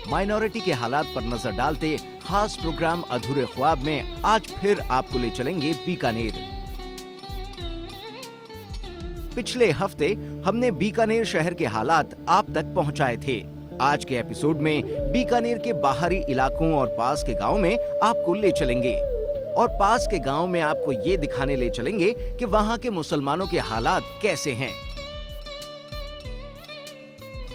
Minority के हालात पर नजर डालते खास प्रोग्राम अधूरे ख्वाब में आज फिर आपको ले चलेंगे बीकानेर। पिछले हफ्ते हमने बीकानेर शहर के हालात आप तक पहुंचाए थे। आज के एपिसोड में बीकानेर के बाहरी इलाकों और पास के गांव में आपको ले चलेंगे और पास के गांव में आपको ये दिखाने ले चलेंगे कि वहां के मुसलमानों के हालात कैसे हैं।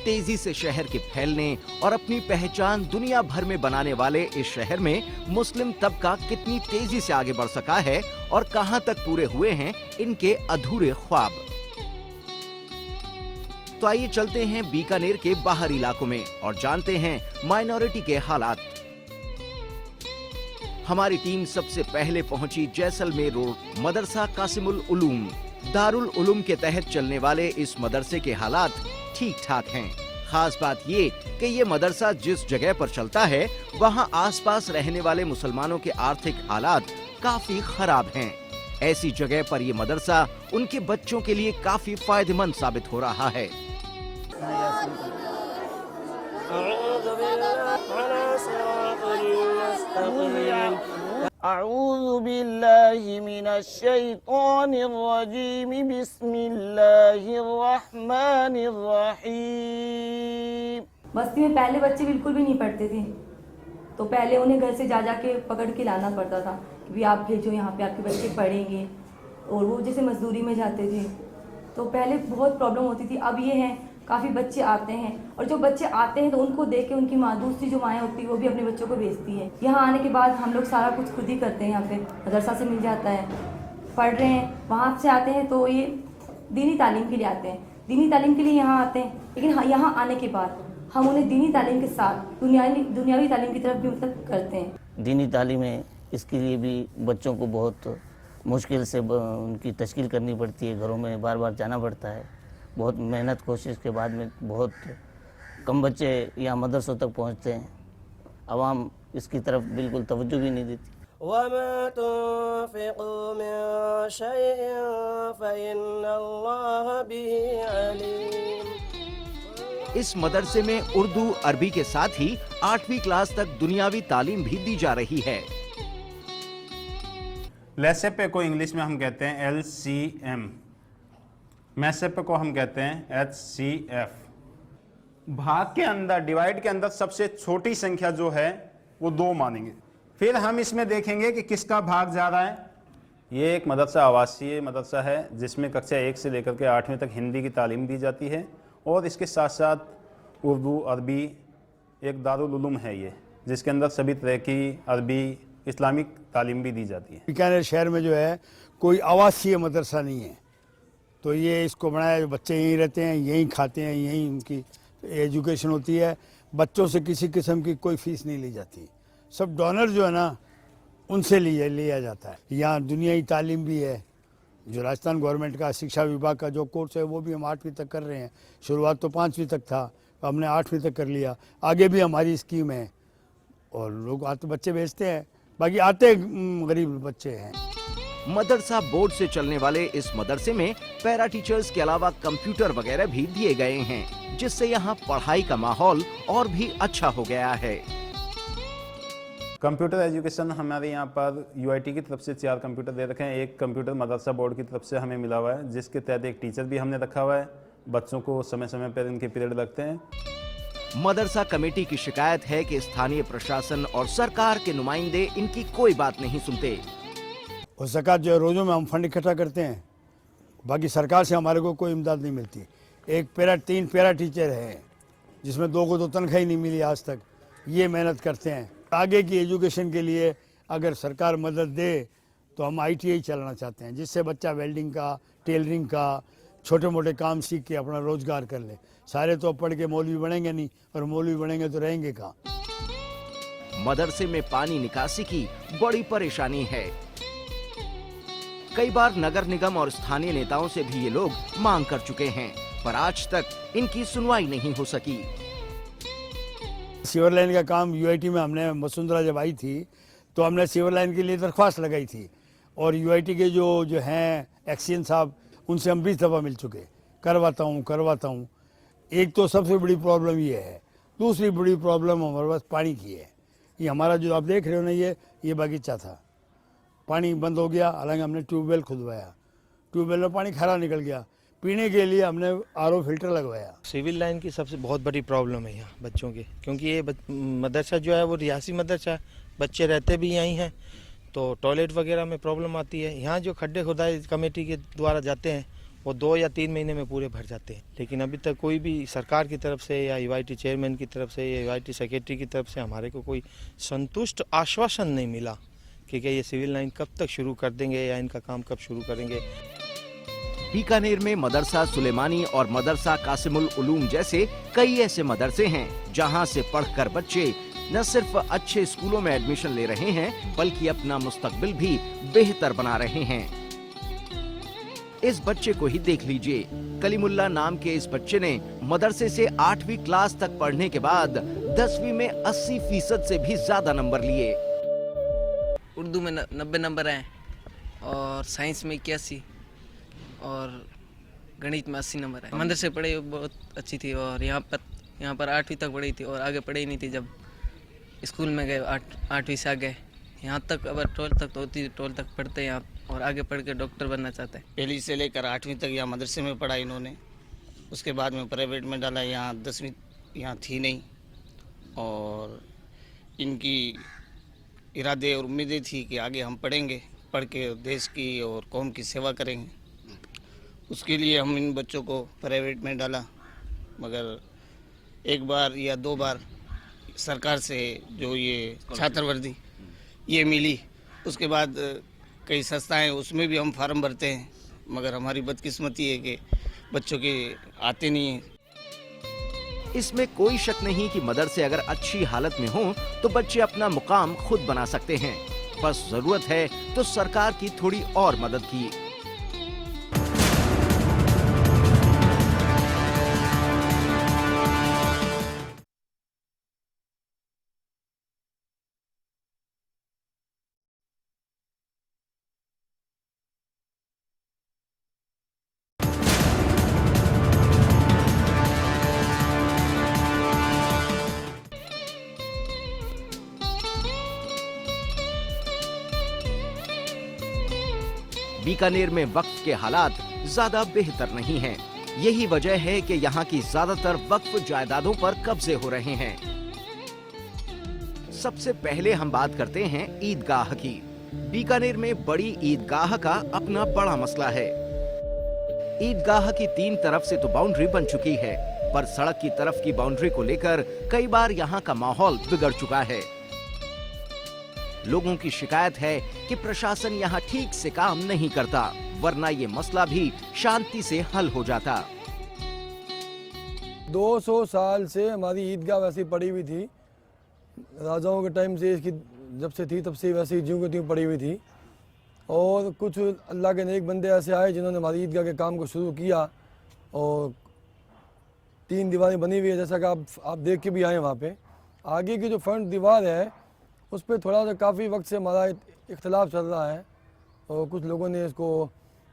तेजी से शहर के फैलने और अपनी पहचान दुनिया भर में बनाने वाले इस शहर में मुस्लिम तबका कितनी तेजी से आगे बढ़ सका है और कहां तक पूरे हुए हैं इनके अधूरे ख्वाब। तो आइए चलते हैं बीकानेर के बाहरी इलाकों में और जानते हैं माइनॉरिटी के हालात। हमारी टीम सबसे पहले पहुंची जैसलमेर रोड मदरसा कासिमुल उलूम। दारुल उलूम के तहत चलने वाले इस मदरसे के हालात ठीक ठाक हैं। खास बात ये कि ये मदरसा जिस जगह पर चलता है वहाँ आसपास रहने वाले मुसलमानों के आर्थिक हालात काफी खराब हैं। ऐसी जगह पर ये मदरसा उनके बच्चों के लिए काफी फायदेमंद साबित हो रहा है। अऊज़ु बिल्लाहि मिनश शैतानिर रजीम बिस्मिल्लाहिर रहमानिर रहीम। बस्ती में पहले बच्चे बिल्कुल भी नहीं पढ़ते थे, तो पहले उन्हें घर से जा के पकड़ के लाना पड़ता था कि भी आप भेजो यहाँ पे आपके बच्चे पढ़ेंगे, और वो जैसे मजदूरी में जाते थे तो पहले बहुत प्रॉब्लम होती थी। अब ये है काफ़ी बच्चे आते हैं और जो बच्चे आते हैं तो उनको देख के उनकी माँ, दूसरी जो माएँ होती है वो भी अपने बच्चों को भेजती है। यहाँ आने के बाद हम लोग सारा कुछ खुद ही करते हैं। यहाँ पे मदरसा से मिल जाता है, पढ़ रहे हैं, वहाँ से आते हैं तो ये दीनी तालीम के लिए आते हैं। दीनी तालीम के लिए यहाँ आते हैं, लेकिन यहाँ आने के बाद हम उन्हें दीनी तालीम के साथ दुनियावी तालीम की तरफ भी मतलब करते हैं। दीनी तालीम है, इसके लिए भी बच्चों को बहुत मुश्किल से उनकी तश्कील करनी पड़ती है। घरों में बार बार जाना पड़ता है। बहुत मेहनत कोशिश के बाद में बहुत कम बच्चे यहाँ मदरसों तक पहुँचते हैं। आवाम इसकी तरफ बिल्कुल तवज्जो भी नहीं देती। वमा तुन्फ़िक़ू मिन शैइन फ़इन्नल्लाह बिही अलीम। इस मदरसे में उर्दू अरबी के साथ ही 8वीं क्लास तक दुनियावी तालीम भी दी जा रही है। लेसेपे को इंग्लिश में हम कहते हैं LCM, मैसेपे को हम कहते हैं HCF। भाग के अंदर, डिवाइड के अंदर सबसे छोटी संख्या जो है वो 2 मानेंगे। फिर हम इसमें देखेंगे कि किसका भाग जा रहा है। ये एक मदरसा आवासीय मदरसा है जिसमें कक्षा 1 से लेकर के 8वीं तक हिंदी की तालीम दी जाती है और इसके साथ साथ उर्दू अरबी एक दारुल उलूम है ये, जिसके अंदर सभी तरह की अरबी इस्लामिक तालीम भी दी जाती है। बीकानेर शहर में जो है कोई आवासीय मदरसा नहीं है, तो ये इसको बनाया, जो बच्चे यहीं रहते हैं, यहीं खाते हैं, यहीं उनकी एजुकेशन होती है। बच्चों से किसी किस्म की कोई फीस नहीं ली जाती, सब डोनर जो है ना उनसे लिया जाता है। यहाँ दुनियाई तालीम भी है। जो राजस्थान गवर्नमेंट का शिक्षा विभाग का जो कोर्स है वो भी हम 8वीं तक कर रहे हैं। शुरुआत तो 5वीं तक था, हमने 8वीं तक कर लिया। आगे भी हमारी स्कीम है और लोग आते, बच्चे भेजते हैं, बाकी आते गरीब बच्चे हैं। मदरसा बोर्ड से चलने वाले इस मदरसे में पैरा टीचर्स के अलावा कंप्यूटर वगैरह भी दिए गए हैं, जिससे यहाँ पढ़ाई का माहौल और भी अच्छा हो गया है। कंप्यूटर एजुकेशन हमारे यहाँ पर UIT की तरफ से 4 कंप्यूटर दे रखे हैं। एक कंप्यूटर मदरसा बोर्ड की तरफ से हमें मिला हुआ है, जिसके तहत एक टीचर भी हमने रखा हुआ है। बच्चों को समय समय पर इनके पीरियड लगते हैं। मदरसा कमेटी की शिकायत है कि स्थानीय प्रशासन और सरकार के नुमाइंदे इनकी कोई बात नहीं सुनते। और ज़कात जो है रोज़ों में हम फंड इकट्ठा करते हैं, बाकी सरकार से हमारे को कोई इमदाद नहीं मिलती। 3 पैरा टीचर हैं जिसमें 2 को तो तनख्वाह ही नहीं मिली आज तक। ये मेहनत करते हैं। आगे की एजुकेशन के लिए अगर सरकार मदद दे तो हम ITI चलाना चाहते हैं, जिससे बच्चा वेल्डिंग का, टेलरिंग का, छोटे मोटे काम सीख के अपना रोजगार कर ले। सारे तो पढ़ के मौलवी बनेंगे नहीं, और मौलवी बनेंगे तो रहेंगे कहाँ। मदरसे में पानी निकासी की बड़ी परेशानी है। कई बार नगर निगम और स्थानीय नेताओं से भी ये लोग मांग कर चुके हैं, पर आज तक इनकी सुनवाई नहीं हो सकी। सीवर लाइन का काम UIT में हमने, वसुंधरा जब आई थी तो हमने सीवर लाइन के लिए दरख्वास्त लगाई थी, और UIT के जो हैं एक्सीएन साहब, उनसे हम 20 दफ़ा मिल चुके। करवाता हूँ। एक तो सबसे बड़ी प्रॉब्लम ये है, दूसरी बड़ी प्रॉब्लम हमारे पास पानी की है। ये हमारा जो आप देख रहे हो ना, ये बागीचा था, पानी बंद हो गया। हालांकि हमने ट्यूबवेल खुदवाया, ट्यूबवेल में पानी खरा निकल गया। पीने के लिए हमने आरओ फिल्टर लगवाया। सिविल लाइन की सबसे बहुत बड़ी प्रॉब्लम है यहाँ बच्चों की, क्योंकि ये मदरसा जो है वो रियासी मदरसा है, बच्चे रहते भी यहीं हैं, तो टॉयलेट वगैरह में प्रॉब्लम आती है। यहाँ जो खड्डे खुदाई कमेटी के द्वारा जाते हैं वो 2 या 3 महीने में पूरे भर जाते हैं, लेकिन अभी तक कोई भी सरकार की तरफ से या यूआईटी चेयरमैन की तरफ से या यूआईटी सेक्रेटरी की तरफ से हमारे को कोई संतुष्ट आश्वासन नहीं मिला कि ये सिविल लाइन कब तक शुरू कर देंगे या इनका काम कब शुरू करेंगे। बीकानेर में मदरसा सुलेमानी और मदरसा कासिमुल उलूम जैसे कई ऐसे मदरसे हैं जहां से पढ़कर बच्चे न सिर्फ अच्छे स्कूलों में एडमिशन ले रहे हैं बल्कि अपना मुस्तकबिल भी बेहतर बना रहे हैं। इस बच्चे को ही देख लीजिए। कलीमुल्लाह नाम के इस बच्चे ने मदरसे से 8वीं क्लास तक पढ़ने के बाद 10वीं में 80% से भी ज्यादा नंबर लिए। उर्दू में 90 नंबर आए और साइंस में 81 और गणित में 80 नंबर आए। मदरसे पढ़ाई बहुत अच्छी थी और यहाँ पर 8वीं तक पढ़ी थी और आगे पढ़ी नहीं थी। जब स्कूल में गए 8वीं से आगे यहाँ तक, अब 12 तक तो होती, 12 तक पढ़ते हैं यहाँ और आगे पढ़ के डॉक्टर बनना चाहते हैं। पहली से लेकर 8वीं तक यहाँ मदरसे में पढ़ा इन्होंने, उसके बाद में प्राइवेट में डाला। यहाँ 10वीं यहाँ थी नहीं और इनकी इरादे और उम्मीदें थी कि आगे हम पढ़ेंगे, पढ़ के देश की और कौम की सेवा करेंगे। उसके लिए हम इन बच्चों को प्राइवेट में डाला, मगर 1 बार या 2 बार सरकार से जो ये छात्रवृत्ति ये मिली, उसके बाद कई संस्थाएं उसमें भी हम फार्म भरते हैं, मगर हमारी बदकिस्मती है कि बच्चों के आते नहीं हैं। इसमें कोई शक नहीं कि मदरसे अगर अच्छी हालत में हो तो बच्चे अपना मुकाम खुद बना सकते हैं। बस जरूरत है तो सरकार की थोड़ी और मदद की। बीकानेर में वक्फ के हालात ज्यादा बेहतर नहीं हैं। यही वजह है कि यहाँ की ज्यादातर वक्फ जायदादों पर कब्जे हो रहे हैं। सबसे पहले हम बात करते हैं ईदगाह की। बीकानेर में बड़ी ईदगाह का अपना बड़ा मसला है। ईदगाह की 3 तरफ से तो बाउंड्री बन चुकी है, पर सड़क की तरफ की बाउंड्री को लेकर कई बार यहाँ का माहौल बिगड़ चुका है। लोगों की शिकायत है कि प्रशासन यहाँ ठीक से काम नहीं करता, वरना ये मसला भी शांति से हल हो जाता। 200 साल से हमारी ईदगाह वैसी पड़ी हुई थी, राजाओं के टाइम से इसकी जब से थी तब से वैसी ज्यों की त्यों पड़ी हुई थी। और कुछ अल्लाह के नेक बंदे ऐसे आए जिन्होंने हमारी ईदगाह के काम को शुरू किया और 3 दीवारें बनी हुई है, जैसा कि आप देख के भी आए वहाँ पे। आगे की जो फ्रंट दीवार है उस पर थोड़ा सा काफ़ी वक्त से हमारा इख्तलाफ चल रहा है और कुछ लोगों ने इसको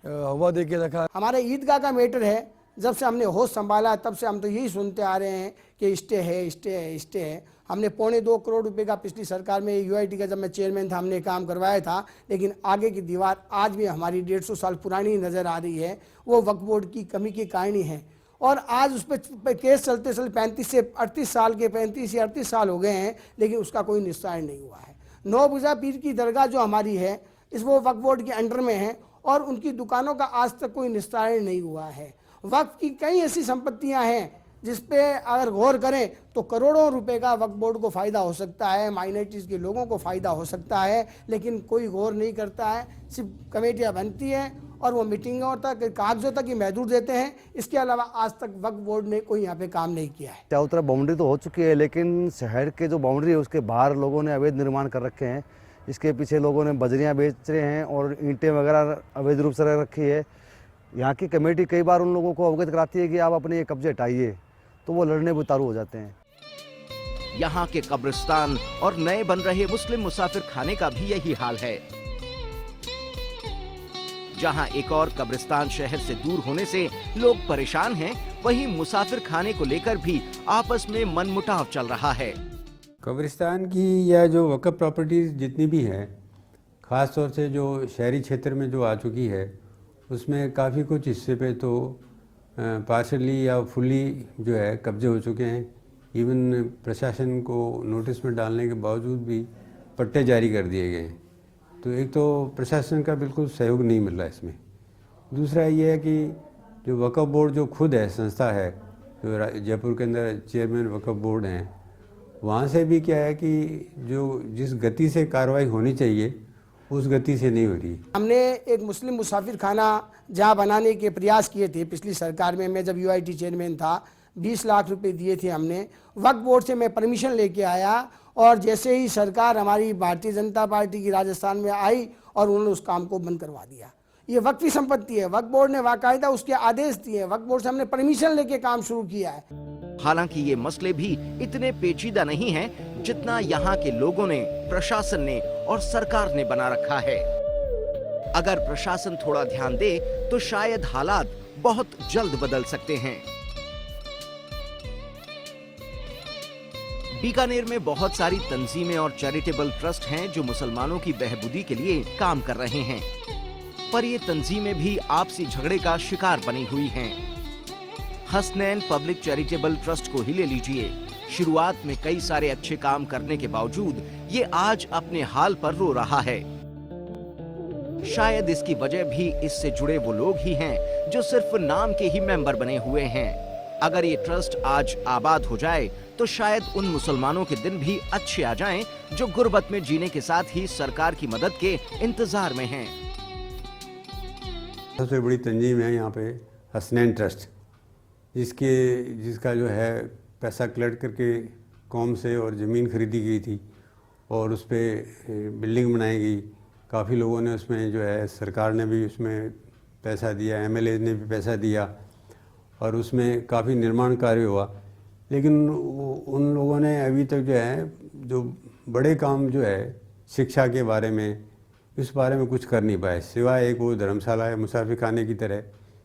हवा दे के रखा है। हमारे ईदगाह का मैटर है, जब से हमने होश संभाला तब से हम तो यही सुनते आ रहे हैं कि स्टे है, स्टे है, स्टे है। हमने 2.25 करोड़ रुपए का पिछली सरकार में यूआईटी का जब मैं चेयरमैन था हमने काम करवाया था, लेकिन आगे की दीवार आज भी हमारी 150 साल पुरानी नज़र आ रही है। वो वक्फ बोर्ड की कमी की कहानी है और आज उस पर केस चलते चलते 35 से 38 साल के 35 या 38 साल हो गए हैं, लेकिन उसका कोई निस्तारण नहीं हुआ है। 9 बुज़ा पीर की दरगाह जो हमारी है इस वो वक्फ बोर्ड के अंडर में है और उनकी दुकानों का आज तक कोई निस्तारण नहीं हुआ है। वक्फ की कई ऐसी संपत्तियां हैं जिस पे अगर गौर करें तो करोड़ों रुपए का वक्फ बोर्ड को फ़ायदा हो सकता है, माइनॉरिटीज़ के लोगों को फ़ायदा हो सकता है, लेकिन कोई गौर नहीं करता है। सिर्फ कमेटियां बनती हैं और वो मीटिंगों तक, कागजों तक ही महदूद देते हैं। इसके अलावा आज तक वक्फ बोर्ड ने कोई यहाँ पे काम नहीं किया है। चारों तरफ बाउंड्री तो हो चुकी है, लेकिन शहर के जो बाउंड्री है उसके बाहर लोगों ने अवैध निर्माण कर रखे हैं। इसके पीछे लोगों ने बजरियाँ बेच रहे हैं और ईंटें वगैरह अवैध रूप से रख रखी है। यहाँ की कमेटी कई बार उन लोगों को अवगत कराती है कि आप अपने ये कब्जे हटाइए, तो वो लड़ने में उतारू हो जाते हैं। यहाँ के कब्रिस्तान और नए बन रहे मुस्लिम मुसाफिर खाने का भी यही हाल है। जहाँ एक और कब्रिस्तान शहर से दूर होने से लोग परेशान हैं, वहीं मुसाफिर खाने को लेकर भी आपस में मनमुटाव चल रहा है। कब्रिस्तान की या जो वक़्फ़ प्रॉपर्टीज़ जितनी भी हैं, ख़ास तौर से जो शहरी क्षेत्र में जो आ चुकी है, उसमें काफ़ी कुछ हिस्से पे तो पार्शली या फुली जो है कब्जे हो चुके हैं। इवन प्रशासन को नोटिस में डालने के बावजूद भी पट्टे जारी कर दिए गए हैं। तो एक तो प्रशासन का बिल्कुल सहयोग नहीं मिल रहा है इसमें। दूसरा ये है कि जो वक़्फ़ बोर्ड जो खुद है संस्था है, जो जयपुर के अंदर चेयरमैन वक़्फ़ बोर्ड हैं, वहाँ से भी क्या है कि जो जिस गति से कार्रवाई होनी चाहिए उस गति से नहीं हो रही। हमने एक मुस्लिम मुसाफिर खाना जहाँ बनाने के प्रयास किए थे पिछली सरकार में, मैं जब यूआईटी चेयरमैन था, 20 लाख रुपए दिए थे हमने। वक्फ बोर्ड से मैं परमिशन लेके आया और जैसे ही सरकार हमारी भारतीय जनता पार्टी की राजस्थान में आई और उन्होंने उस काम को बंद करवा दिया। ये वक्फी संपत्ति है, वक्फ बोर्ड ने बाकायदा उसके आदेश दिए, वक्फ बोर्ड से हमने परमिशन लेके काम शुरू किया है। हालांकि ये मसले भी इतने पेचीदा नहीं हैं जितना यहाँ के लोगों ने, प्रशासन ने और सरकार ने बना रखा है। अगर प्रशासन थोड़ा ध्यान दे तो शायद हालात बहुत जल्द बदल सकते हैं। बीकानेर में बहुत सारी तंजीमें और चैरिटेबल ट्रस्ट हैं जो मुसलमानों की बहबूदी के लिए काम कर रहे हैं, पर ये तंजीमें भी आपसी झगड़े का शिकार बनी हुई हैं। हसनैन पब्लिक चैरिटेबल ट्रस्ट को ही ले लीजिए। शुरुआत में कई सारे अच्छे काम करने के बावजूद ये आज अपने हाल पर रो रहा है। शायद इसकी वजह भी इससे जुड़े वो लोग ही हैं जो सिर्फ नाम के ही मेंबर बने हुए हैं। अगर ये ट्रस्ट आज आबाद हो जाए तो शायद उन मुसलमानों के दिन भी अच्छे आ जाएं जो गुर्बत में जीने के साथ ही सरकार की मदद के इंतजार में हैं। सबसे बड़ी तंजीम है यहाँ पे हसनैन ट्रस्ट, जिसका जो है पैसा कलेक्ट करके कौम से और ज़मीन खरीदी गई थी और उस पर बिल्डिंग बनाई गई। काफ़ी लोगों ने उसमें जो है, सरकार ने भी उसमें पैसा दिया, एमएलए ने भी पैसा दिया और उसमें काफ़ी निर्माण कार्य हुआ। लेकिन उन लोगों ने अभी तक जो है, जो बड़े काम जो है शिक्षा के बारे में, इस बारे में कुछ कर नहीं पाए, सिवाय एक वो धर्मशाला है मुसाफिर खाने की तरह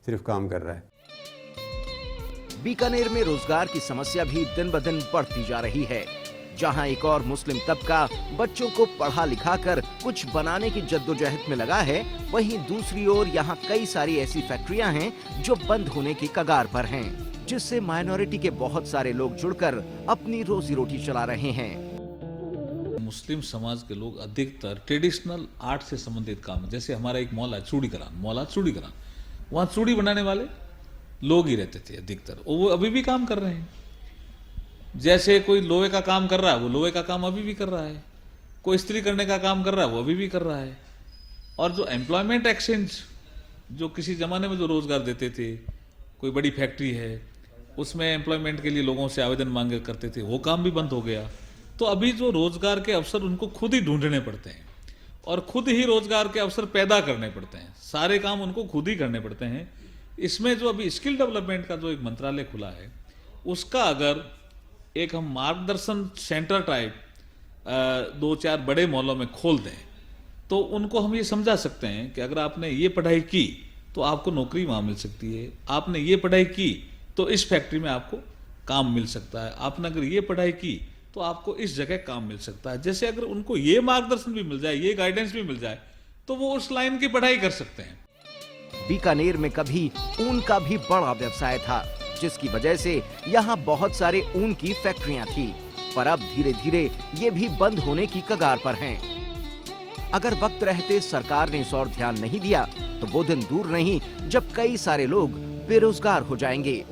सिर्फ काम कर रहा है। बीकानेर में रोजगार की समस्या भी दिन ब दिन बढ़ती जा रही है। जहां एक और मुस्लिम तबका बच्चों को पढ़ा लिखा कर कुछ बनाने की जद्दोजहद में लगा है, वहीं दूसरी ओर यहां कई सारी ऐसी फैक्ट्रियां हैं जो बंद होने की कगार पर हैं, जिससे माइनॉरिटी के बहुत सारे लोग जुड़कर अपनी रोजी रोटी चला रहे हैं। मुस्लिम समाज के लोग अधिकतर ट्रेडिशनल आर्ट से संबंधित काम, जैसे हमारा एक मॉल है चूड़ीकरान, वहाँ चूड़ी बनाने वाले लोग ही रहते थे अधिकतर, और वो अभी भी काम कर रहे हैं। जैसे कोई लोहे का काम कर रहा है, वो लोहे का काम अभी भी कर रहा है, कोई इस्त्री करने का काम कर रहा है, वो अभी भी कर रहा है। और जो एम्प्लॉयमेंट एक्सचेंज, जो किसी ज़माने में जो रोज़गार देते थे, कोई बड़ी फैक्ट्री है उसमें एम्प्लॉयमेंट के लिए लोगों से आवेदन मांगे करते थे, वो काम भी बंद हो गया। तो अभी जो रोज़गार के अवसर उनको खुद ही ढूंढने पड़ते हैं और खुद ही रोज़गार के अवसर पैदा करने पड़ते हैं, सारे काम उनको खुद ही करने पड़ते हैं। इसमें जो अभी स्किल डेवलपमेंट का जो एक मंत्रालय खुला है, उसका अगर एक हम मार्गदर्शन सेंटर टाइप 2-4 बड़े मॉलों में खोल दें तो उनको हम ये समझा सकते हैं कि अगर आपने ये पढ़ाई की तो आपको नौकरी वहाँ मिल सकती है, आपने ये पढ़ाई की तो इस फैक्ट्री में आपको काम मिल सकता है, आपने अगर ये पढ़ाई की तो आपको इस जगह काम मिल सकता है। जैसे अगर उनको ये मार्गदर्शन भी मिल जाए, ये गाइडेंस भी मिल जाए, तो वो उस लाइन की पढ़ाई कर सकते हैं। बीकानेर में कभी ऊन का भी बड़ा व्यवसाय था, जिसकी वजह से यहाँ बहुत सारे ऊन की फैक्ट्रियां थी, पर अब धीरे धीरे ये भी बंद होने की कगार पर हैं। अगर वक्त रहते सरकार ने इस ओर ध्यान नहीं दिया तो वो दिन दूर नहीं जब कई सारे लोग बेरोजगार हो जाएंगे।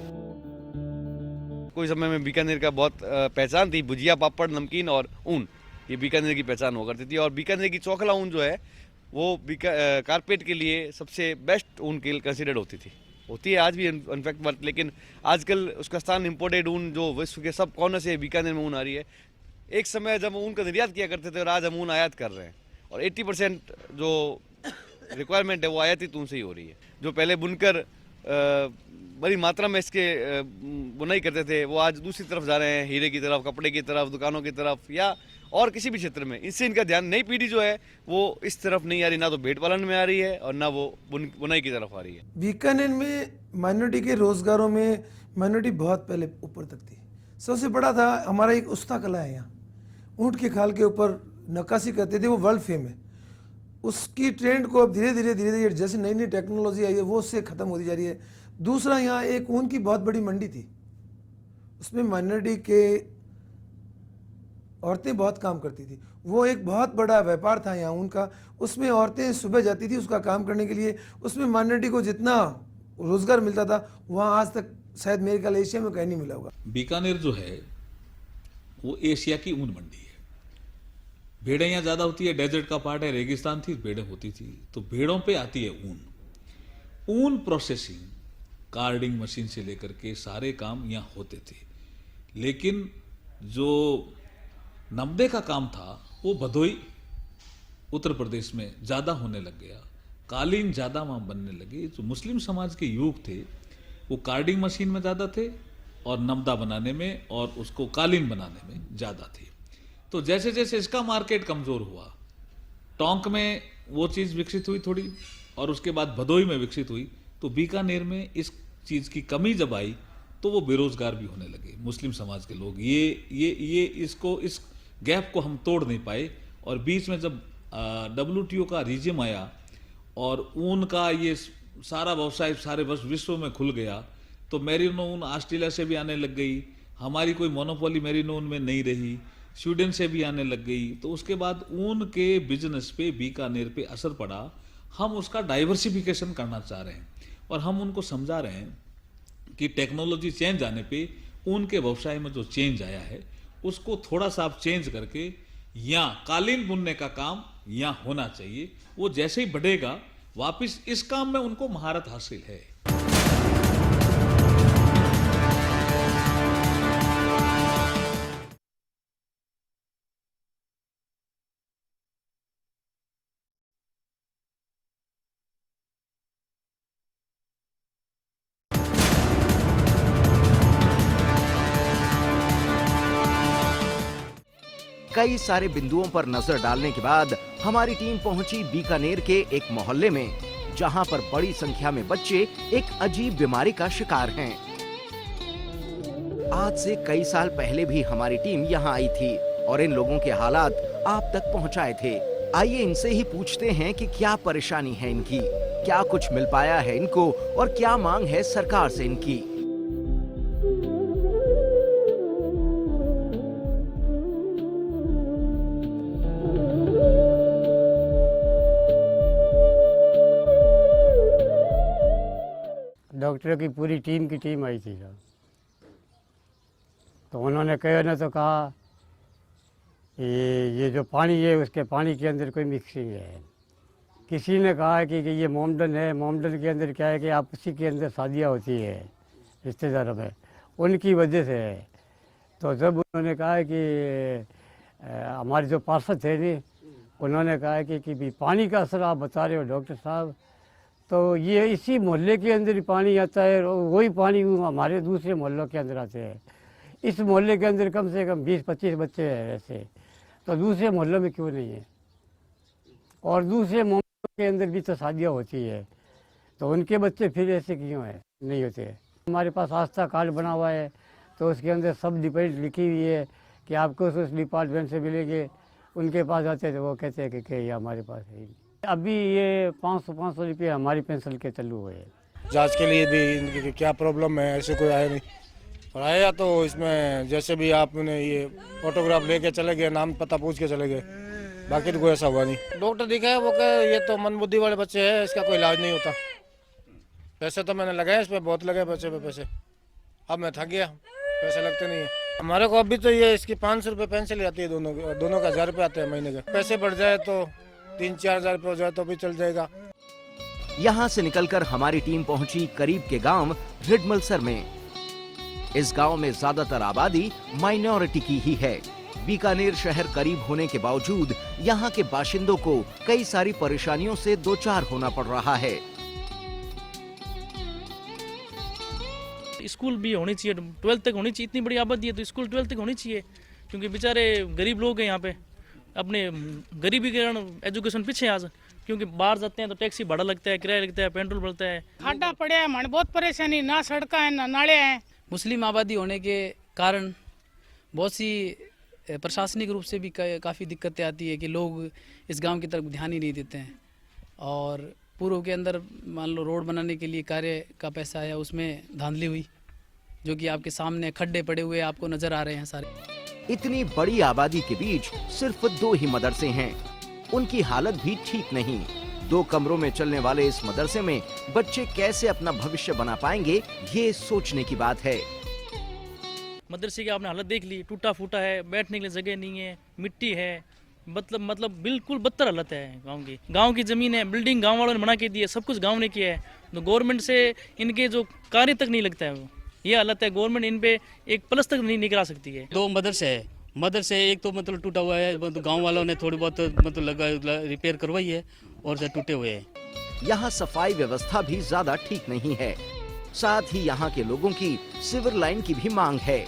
कोई समय में बीकानेर का बहुत पहचान थी, भुजिया, पापड़, नमकीन और ऊन, ये बीकानेर की पहचान हुआ करती थी। और बीकानेर की चौखला ऊन जो है वो कारपेट के लिए सबसे बेस्ट ऊन के कंसिडर्ड होती है आज भी इनफैक्ट, बट लेकिन आजकल उसका स्थान इम्पोर्टेड ऊन जो विश्व के सब कॉर्नर से बीकानेर में ऊन आ रही है। एक समय जब ऊन का निर्यात किया करते थे और आज हम ऊन आयात कर रहे हैं और 80% जो रिक्वायरमेंट है वो आयातित ऊन से ही हो रही है। जो पहले बुनकर बड़ी मात्रा में इसके बुनाई करते थे वो आज दूसरी तरफ जा रहे हैं, हीरे की तरफ, कपड़े की तरफ, दुकानों की तरफ या और किसी भी क्षेत्र में। इससे इनका ध्यान, नई पीढ़ी जो है वो इस तरफ नहीं आ रही, ना तो भेड़ पालन में आ रही है और ना वो बुनाई की तरफ आ रही है। बीकानेर में माइनॉरिटी के रोजगारों में माइनॉरिटी बहुत पहले ऊपर तक थी। सबसे बड़ा था हमारा एक उस्ता कला है यहाँ, ऊँट के खाल के ऊपर नक्काशी करते थे, वो वर्ल्ड फेम है। उसकी ट्रेंड को अब धीरे धीरे जैसे नई नई टेक्नोलॉजी आई है वो उससे ख़त्म होती जा रही है। दूसरा, यहाँ एक ऊन की बहुत बड़ी मंडी थी, उसमें माइनॉरिटी के औरतें बहुत काम करती थी, वो एक बहुत बड़ा व्यापार था यहाँ उनका। उसमें औरतें सुबह जाती थी उसका काम करने के लिए, उसमें माइनॉरिटी को जितना रोजगार मिलता था वहाँ आज तक शायद मेरे ख्याल एशिया में कहीं नहीं मिला होगा। बीकानेर जो है वो एशिया की ऊन मंडी है। भेड़ें यहाँ ज़्यादा होती है, डेजर्ट का पार्ट है, रेगिस्तान थी, भेड़ें होती थी, तो भेड़ों पे आती है ऊन। ऊन प्रोसेसिंग, कार्डिंग मशीन से लेकर के सारे काम यहाँ होते थे। लेकिन जो नब्बे का काम था वो भदोई उत्तर प्रदेश में ज़्यादा होने लग गया, कालीन ज़्यादा वहाँ बनने लगे। जो मुस्लिम समाज के युवक थे वो कार्डिंग मशीन में ज़्यादा थे और नमदा बनाने में और उसको कालीन बनाने में ज़्यादा थे। तो जैसे जैसे इसका मार्केट कमज़ोर हुआ, टोंक में वो चीज़ विकसित हुई थोड़ी और उसके बाद भदोई में विकसित हुई, तो बीकानेर में इस चीज़ की कमी जब आई तो वो बेरोजगार भी होने लगे मुस्लिम समाज के लोग। ये इसको इस गैप को हम तोड़ नहीं पाए। और बीच में जब WTO का रिजिम आया और ऊन का ये सारा व्यवसाय सारे विश्व में खुल गया, तो मेरिनो ऊन ऑस्ट्रेलिया से भी आने लग गई, हमारी कोई मोनोपोली मेरिनो ऊन में नहीं रही, स्वीडन से भी आने लग गई। तो उसके बाद ऊन के बिजनेस पे बीकानेर पे असर पड़ा। हम उसका डाइवर्सिफिकेशन करना चाह रहे हैं और हम उनको समझा रहे हैं कि टेक्नोलॉजी चेंज आने पे ऊन के व्यवसाय में जो चेंज आया है उसको थोड़ा सा आप चेंज करके यहाँ कालीन बुनने का काम यहाँ होना चाहिए। वो जैसे ही बढ़ेगा वापस इस काम में उनको महारत हासिल है। कई सारे बिंदुओं पर नजर डालने के बाद हमारी टीम पहुंची बीकानेर के एक मोहल्ले में, जहां पर बड़ी संख्या में बच्चे एक अजीब बीमारी का शिकार हैं। आज से कई साल पहले भी हमारी टीम यहां आई थी और इन लोगों के हालात आप तक पहुंचाए थे। आइए इनसे ही पूछते हैं कि क्या परेशानी है इनकी, क्या कुछ मिल पाया है इनको और क्या मांग है सरकार से इनकी। डॉक्टरों की पूरी टीम की टीम आई थी साहब, तो उन्होंने तो कहा ये जो पानी है उसके पानी के अंदर कोई मिक्सिंग है। किसी ने कहा कि ये मोमडन है, मोमडन के अंदर क्या है कि आपसी के अंदर शादियाँ होती है रिश्तेदारों में, उनकी वजह से है। तो जब उन्होंने कहा कि हमारे जो पार्षद थे नहीं, उन्होंने कहा कि भी पानी का असर आप बता रहे हो डॉक्टर साहब, तो ये इसी मोहल्ले के अंदर ही पानी आता है और वही पानी हमारे दूसरे मोहल्लों के अंदर आते हैं। इस मोहल्ले के अंदर कम से कम 20-25 बच्चे हैं ऐसे, तो दूसरे मोहल्लों में क्यों नहीं है? और दूसरे मोहल्लों के अंदर भी तो शादियाँ होती है, तो उनके बच्चे फिर ऐसे क्यों है नहीं होते? हमारे पास आस्था कार्ड बना हुआ है, तो उसके अंदर सब डिपार्टमेंट लिखी हुई है कि आपको उस डिपार्टमेंट से मिलेंगे। उनके पास जाते हैं तो वो कहते हैं कि ये हमारे पास है। अभी ये 500 रुपये हमारी पेंशन के चालू हुए हैं। जांच के लिए भी इनकी क्या प्रॉब्लम है, ऐसे कोई आया नहीं, और आया तो इसमें जैसे भी आपने ये फोटोग्राफ लेके चले गए, नाम पता पूछ के चले गए, बाकी तो कोई ऐसा हुआ नहीं। डॉक्टर दिखाया, वो कहे ये तो मंदबुद्धि वाले बच्चे हैं, इसका कोई इलाज नहीं होता। पैसे तो मैंने लगाए, इसमें बहुत लगे बच्चे पे पैसे, अब मैं थक गया, पैसे लगते नहीं है हमारे को। अभी तो ये इसकी 500 रुपये पेंशन आती है, दोनों का 1000 रुपये आते हैं महीने के। पैसे बढ़ जाए तो 3-4 हज़ार रुपये हो जाए तो भी चल जाएगा। यहाँ से निकलकर हमारी टीम पहुंची करीब के गांव रिडमलसर में। इस गांव में ज्यादातर आबादी माइनॉरिटी की ही है। बीकानेर शहर करीब होने के बावजूद यहाँ के बाशिंदों को कई सारी परेशानियों से दो चार होना पड़ रहा है। स्कूल भी होनी चाहिए, 12th तक होनी चाहिए। इतनी बड़ी आबादी है तो स्कूल 12th तक होनी चाहिए, क्योंकि बेचारे गरीब लोग हैं यहाँ पे। अपने गरीबी के कारण एजुकेशन पीछे आज, क्योंकि बाहर जाते हैं तो टैक्सी भाड़ा लगता है, किराया लगता है, पेट्रोल बढ़ता है। खाड्डा पड़े हैं, हमारे बहुत परेशानी, ना सड़क है ना नाले हैं, मुस्लिम आबादी होने के कारण बहुत सी प्रशासनिक रूप से भी काफ़ी दिक्कतें आती है कि लोग इस गांव की तरफ ध्यान ही नहीं देते हैं। और पूर्व के अंदर मान लो रोड बनाने के लिए कार्य का पैसा आया, उसमें धांधली हुई, जो कि आपके सामने खड्डे पड़े हुए आपको नज़र आ रहे हैं सारे। इतनी बड़ी आबादी के बीच सिर्फ 2 ही मदरसे हैं। उनकी हालत भी ठीक नहीं। 2 कमरों में चलने वाले इस मदरसे में बच्चे कैसे अपना भविष्य बना पाएंगे, ये सोचने की बात है। मदरसे की आपने हालत देख ली, टूटा फूटा है, बैठने के लिए जगह नहीं है, मिट्टी है, मतलब बिल्कुल बदतर हालत है गांव की ज़मीन है, बिल्डिंग गांव वालों ने बना के दी है, सब कुछ गांव ने किया है, तो गवर्नमेंट से इनके जो कार्य तक नहीं लगता है, वो ये हालत है। गवर्नमेंट इन पे एक प्लस तक नहीं निकला सकती है। 2 मदरसे है, मदरसे एक तो मतलब टूटा हुआ है, मतलब गाँव वालों ने थोड़ी बहुत मतलब रिपेयर करवाई है और जो टूटे हुए हैं। यहाँ सफाई व्यवस्था भी ज्यादा ठीक नहीं है। साथ ही यहाँ के लोगों की सीवर लाइन की भी मांग है।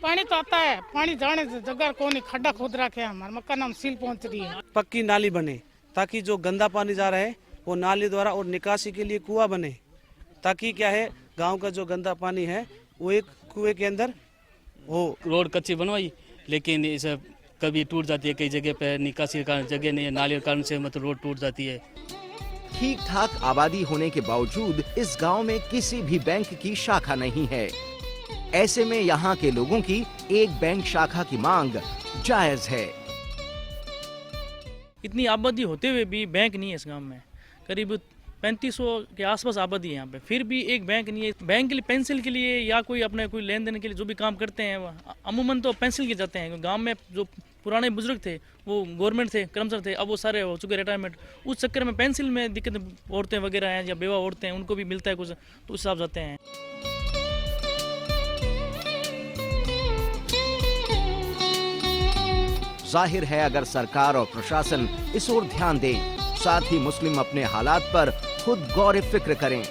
पानी तो आता है, पानी जाने से जगह को नहीं, खड्डा खोद रखे हैं, हमारे मकान हम सील पहुंच रही है। पक्की नाली बने ताकि जो गंदा पानी जा रहा है वो नाली द्वारा, और निकासी के लिए कुआं बने ताकि क्या है गांव का जो गंदा पानी है वो एक कुएं के अंदर हो। रोड कच्ची बनवाई लेकिन इसे कभी टूट जाती है, कई जगह पे निकासी के कारण जगह नहीं है, नाली के कारण से मतलब रोड टूट जाती है। ठीक ठाक आबादी होने के बावजूद इस गांव में किसी भी बैंक की शाखा नहीं है। ऐसे में यहाँ के लोगों की एक बैंक शाखा की मांग जायज है। इतनी आबादी होते हुए भी बैंक नहीं है इस गांव में। करीब 3500 के आसपास आबादी है यहाँ पे, फिर भी एक बैंक नहीं है। बैंक के लिए पेंसिल के लिए या कोई अपने कोई लेन देन के लिए जो भी काम करते हैं अमूमन तो पेंसिल के जाते हैं। गांव में जो पुराने बुजुर्ग थे वो गवर्नमेंट थे, कर्मचारी थे, अब वो सारे हो चुके रिटायरमेंट। उस चक्कर में पेंसिल में दिक्कत, औरतें वगैरह हैं या बेवा औरतें हैं, उनको भी मिलता है कुछ, तो उस हिसाब जाते हैं। जाहिर है अगर सरकार और प्रशासन इस ओर ध्यान दें, साथ ही मुस्लिम अपने हालात पर खुद गौर फिक्र करें,